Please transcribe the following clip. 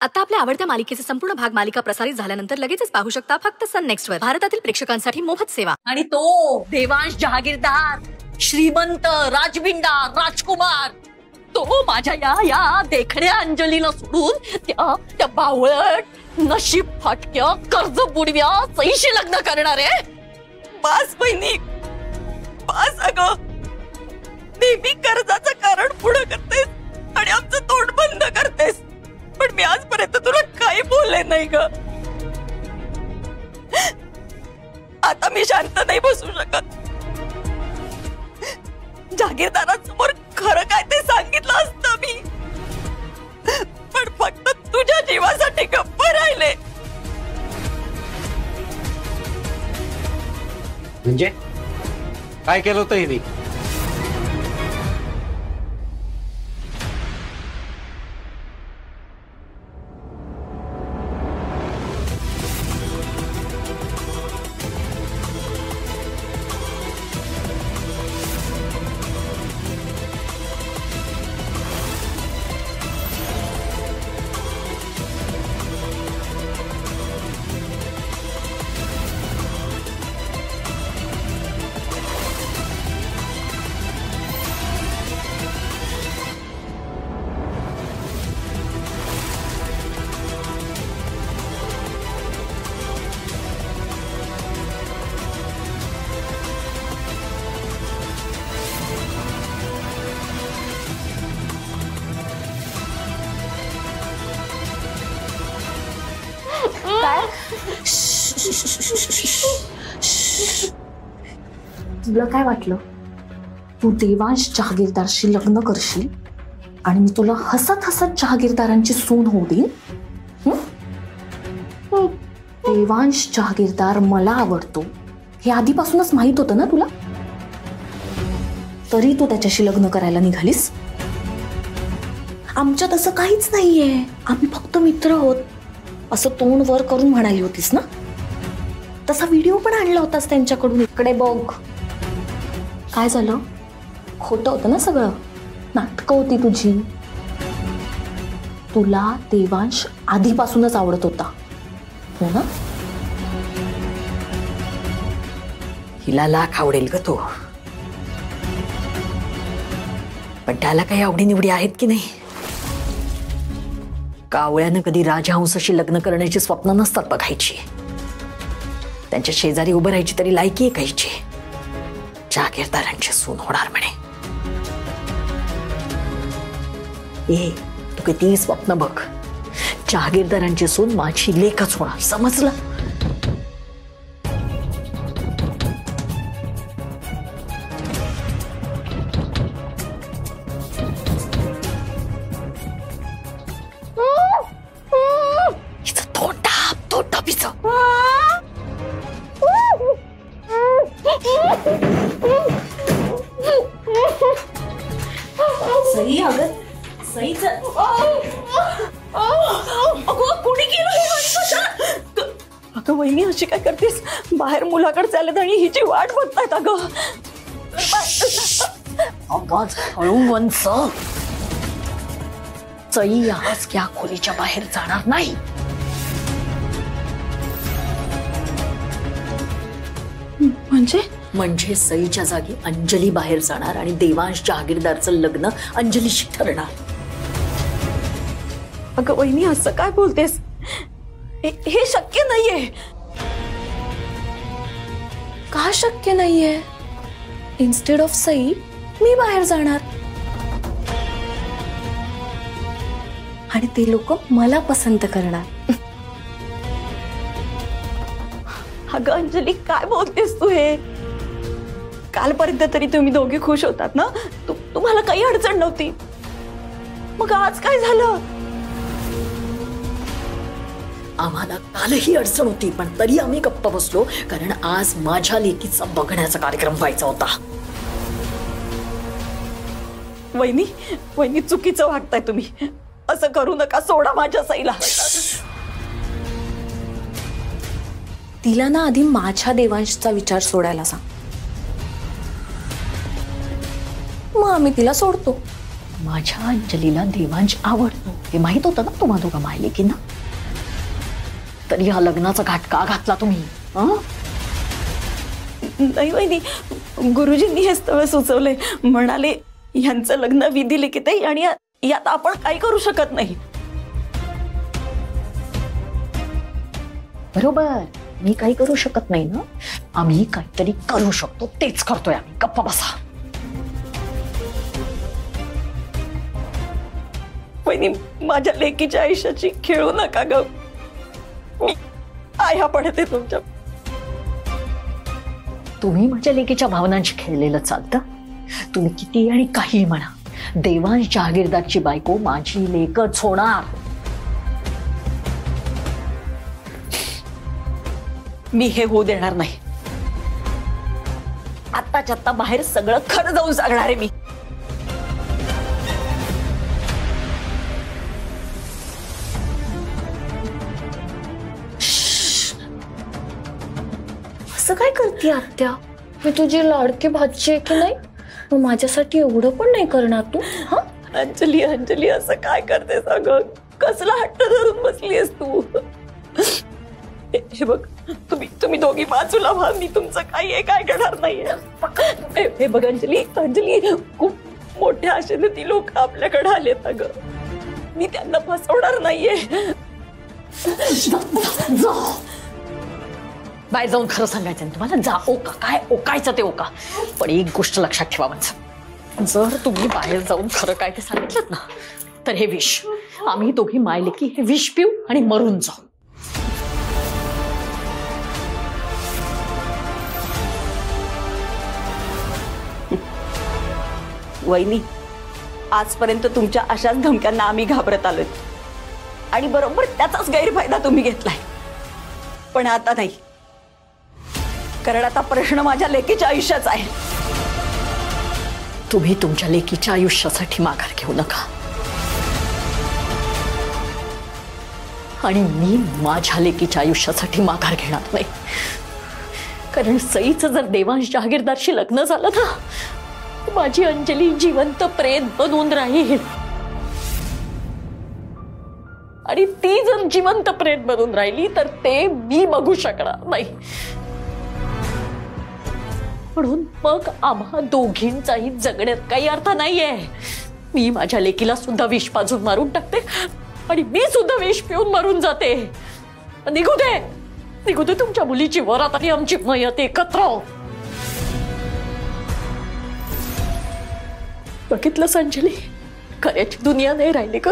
आता आपल्या आवडत्या मालिकेचे संपूर्ण भाग मालिका प्रसारित झाल्यानंतर लगेचच पाहू शकता फक्त सन नेक्स्ट वर. भारतातील प्रेक्षकांसाठी मोफत सेवा. आणि तो देवांश जहागीरदार, श्रीमंत, राजबिंडा, राजकुमार, तो माझ्या या देखण्या अंजलीला सोडून त्या बावळट, नशीब फाटक्या, कर्ज बुडव्या सईशी लग्न करणार आहे. बास बहिणी, बास. अगं नेहमी कर्जाचं कारण पुढे करतेस आणि आमचं तोंड बंद करतेस, पण मी आजपर्यंत तुला काही बोलले नाही ग. आता मी शांत नाही बसू शकत. जागीरदारांसमोर खरं काय ते सांगितलं असतं मी, पण फक्त तुझ्या जीवासाठी गप्प राहिले. म्हणजे काय केलं होतं हिने? तुला काय वाटलं तू देवांश जहागीरदारशी लग्न करशील आणि मी तुला हसत हसत जहागीरदारांची सून होऊ देईन? देवांश जहागीरदार मला आवडतो हे आधीपासूनच माहित होतं ना तुला, तरी तू त्याच्याशी लग्न करायला निघालीस. आमच्यात असं काहीच नाहीये, आम्ही फक्त मित्र आहोत असं तोंड वर करून म्हणाली होतीस ना. तसा व्हिडिओ पण आणला होतास त्यांच्याकडून. इकडे बघ काय झालं. खोटं होतं ना सगळं, नाटकं होती तुझी. तुला देवांश आधीपासूनच आवडत होता हो ना. हिला लाख आवडेल ग तो, पण त्याला काही आवडीनिवडी आहेत की नाही. कावळ्यानं कधी राजहंसाशी लग्न करण्याची स्वप्न नसतात बघायची. त्यांच्या शेजारी उभं राहायची तरी लायकी आहे काहीची. जागीरदारांची सून होणार म्हणे. ए तू किती स्वप्न बघ, जागीरदारांची सून माझी लेकच होणार, समजलं. सई अगं सईच कोणी केलं हे? अगं वहिनी अशी काय करतेस? बाहेर मुलाकडे चालत आणि हिची वाट बघतायत. अगं आवाज हळूवंच. सई आज या खोलीच्या बाहेर जाणार नाही. म्हणजे सईच्या जागी अंजली बाहेर जाणार आणि देवांश जहागीरदारचं लग्न अंजलीशी ठरणार. अगं वहिनी असं काय बोलतेस? हे शक्य नाहीये. का शक्य नाहीये? इन्स्टेड ऑफ सई मी बाहेर जाणार आणि ते लोक मला पसंत करणार. अगं अंजली काय बोलतेस तू? हे कालपर्यंत तरी तुम्ही दोघे खुश होतात ना, तुम्हाला काही अडचण नव्हती. मग आज काय झालं? आम्हाला कालही अडचण होती, पण तरी आम्ही गप्प बसलो, कारण आज माझ्या लेकीचा बघण्याचा कार्यक्रम व्हायचा होता. वहिनी चुकीचं वागताय तुम्ही. असं करू नका, सोडा माझ्या सईला. तिला ना आधी माझ्या देवांशचा विचार सोडायला सांग, मग आम्ही तिला सोडतो. माझ्या अंजलीला देवांश आवडतो. हे माहित होतं ना तुम्हा दोघा मायले की ना, तरी हा लग्नाचा घाट का घातला तुम्ही? नाही वहिनी, गुरुजींनी हे स्थळ सुचवलंय, म्हणाले यांचं लग्न विधी लिखित आहे आणि यात आपण काही करू शकत नाही. बरोबर, मी काही करू शकत नाही ना, आम्ही काहीतरी करू शकतो, तेच करतोय आम्ही. गप्पा बसा. वहिनी, माझ्या लेकीच्या आयुष्याची खेळू नका ग. मी आया पडते तुमच्या. तुम्ही माझ्या लेकीच्या भावनांशी खेळलेलं चालतं. तुम्ही किती आणि काही म्हणा, देवांश जहागीरदारची बायको माझी लेकच होणार. मी हे होऊ देणार नाही. आत्ताच्या आत्ता बाहेर सगळं खरं जाऊन सांगणार आहे मी. असं काय करते आत्या? मी तुझी लाडकी भाची आहे की नाही? मग माझ्यासाठी एवढं पण नाही करणार तू? हा अंजली, अंजली असं काय करतेस अगं? कसला हट्ट धरून बसलीस तू? हे बघ, तुम्ही दोघी बाजूला व्हा, मी तुमचं काही एक ऐकणार नाहीये. हे बघ अंजली, अंजली खूप मोठ्या आशेने ती लोक आपल्याकडे आलेत अगं. मी त्यांना फसवणार नाहीये. बाय जाऊन खरं सांगायचं ना तुम्हाला. जा, ओका काय ओकायचं ते ओका. पण एक गोष्ट लक्षात ठेवा माझं, जर तुम्ही बाहेर जाऊन खरं काय ते सांगितलं ना, तर हे विष आम्ही दोघी मायले की हे विष पिऊ आणि मरून जाऊ. वहिनी, आजपर्यंत तुमच्या अशाच धमक्यांना आम्ही घाबरत आलोय आणि बरोबर त्याचाच गैरफायदा तुम्ही घेतलाय. पण आता नाही, कारण आता प्रश्न माझ्या लेकीच्या आयुष्याचा आहे. तुम्ही तुमच्या लेकीच्या आयुष्यासाठी माघार घेऊ नका आणि मी माझ्या लेकीच्या आयुष्यासाठी माघार घेणार नाही. कारण सईचं जर देवांश जहागीरदारशी लग्न झालं ना, माझी अंजली जिवंत प्रेत बनून राहील. आणि ती जर जिवंत प्रेत बनून राहिली तर ते मी बघू शकणार नाही. म्हणून मग आम्हा दोघींचाही जगण्यात काही अर्थ नाहीये. मी माझ्या लेकीला सुद्धा विष पाजून मारून टाकते आणि मी सुद्धा विष पिऊन मरून जाते. निघू दे, निघू दे तुमच्या मुलीची वरात आणि आमची मयत एकत्र. बघितलंस अंजली, खऱ्याची दुनिया नाही राहिली का?